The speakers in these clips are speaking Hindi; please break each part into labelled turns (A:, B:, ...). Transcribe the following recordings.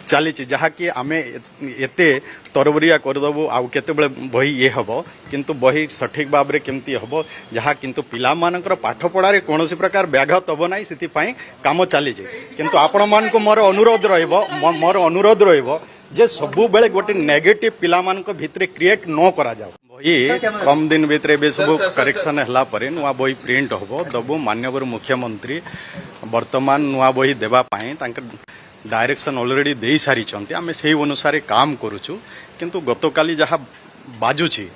A: चली जहाँकि आम एत तरबरिया करदेबू आउ केत बही ये हम किंतु बही सठिक भाव में केमती हम जहाँ किंतु पिला मानकर पाठ पढ़ारे कौन प्रकार व्याघात हम ना से काम चली किंतु आपण मान मोर अनुरोध मोर अनुरोध जे सबु बेले गोटे नेगेटिव पिला मानक भितरे क्रिएट न करा जाओ बही कम दिन भितर बे सब करेक्शन है नुआ बही प्रिंट हम दबू माननीय मुख्यमंत्री वर्तमान नुआ बही देवाई डायरेक्शन ऑलरेडी दे सारी आम से अनुसार काम करुचु किंतु गतकाली जहाँ बाजुची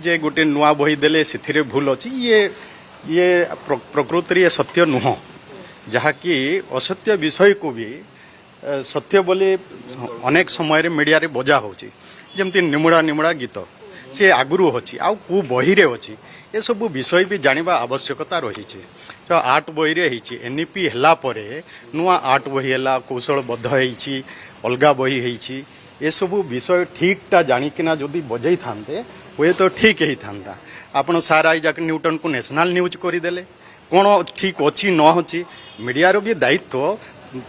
A: जे गोटे नुआ बही देले से भूल अच्छी ये प्रकृति ये सत्य नुह जहाँकि असत्य विषय को भी सत्य बोली अनेक समय मीडिया रे बजा होची जमती निमुड़ा निमुड़ा गीत से आगुरु होची आउ कु बही रे होची ये सब विषय भी जानिबा आवश्यकता रही तो 8 बही रे हिची एनईपी हला परे नुआ 8 बही हला कौशलबद्ध होईची अलगा बही होईची ये सब विषय ठीकटा जानिकिना जदि बजै थांते हुए तो ठीक ही था आपण सार आइजाक न्यूटन को नेशनल न्यूज करदेले कौन ठीक अच्छी न होची मीडिया भी दायित्व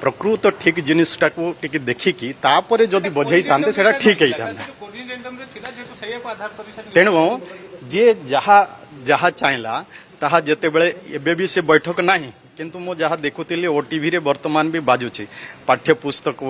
A: प्रकृत ठीक जिनटा को देखिकी तापर जदि बजै था से ठीक ही था तेणु जी जहा जहा चाहला ताहा जेते बेले एबे भी से बैठक नहीं किंतु मो जहाँ देखुली ओटीवी रे वर्तमान भी बाजुची पाठ्यपुस्तक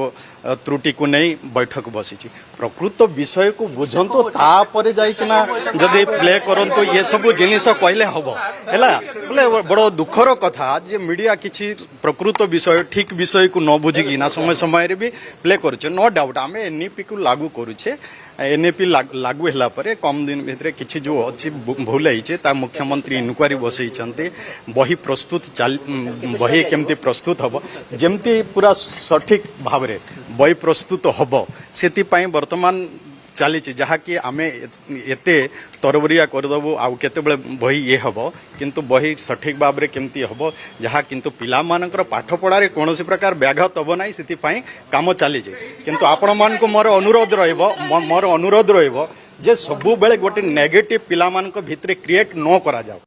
A: त्रुटि को नहीं बैठक बसी प्रकृत विषय को बुझंतु तापर जाइकिना जदि प्ले करंतु ये सब जिनिस कहले हबो हैला बोले बड़ दुखर कथा जे मीडिया किछि प्रकृत विषय ठीक विषय को न बुझिकी ना समय समय रे भी प्ले करूचे नो डाउट आम एनईपी को लागू करूचे एनईपी लागू होला परे कम दिन भितर किछि जो अछि भूल होइचे ता मुख्यमंत्री इनक्वारी बसैछन्ते बही प्रस्तुत बही केमती प्रस्तुत हम जमती पूरा सठिक भाव में बही प्रस्तुत हम से वर्तमान चली जहाँ कि आम एत तरबरिया करदेबू आउ केत बही ये हम किंतु बही सठिक भाव में केमती हम जहाँ किंतु पिला मानकर पाठ पढ़ारे कौन प्रकार व्याघात हम ना से काम चली किंतु आपण मान मोर अनुरोध मोर अनुरोध जे सबु बेले गोटे नेगेटिव पिला मानक भितरे क्रिएट न करा जाओ।